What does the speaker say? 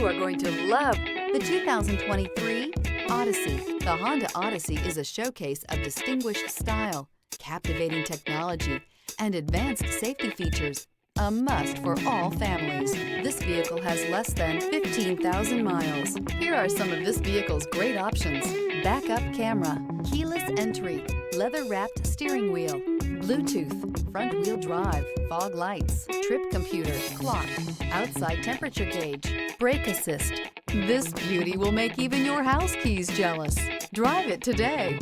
You are going to love the 2023 Odyssey. The Honda Odyssey is a showcase of distinguished style, captivating technology, and advanced safety features. A must for all families. This vehicle has less than 15,000 miles. Here are some of this vehicle's great options: backup camera, keyless entry, leather-wrapped steering wheel, Bluetooth, front-wheel drive, fog lights, trip computer, clock, outside temperature gauge, brake assist. This beauty will make even your house keys jealous. Drive it today.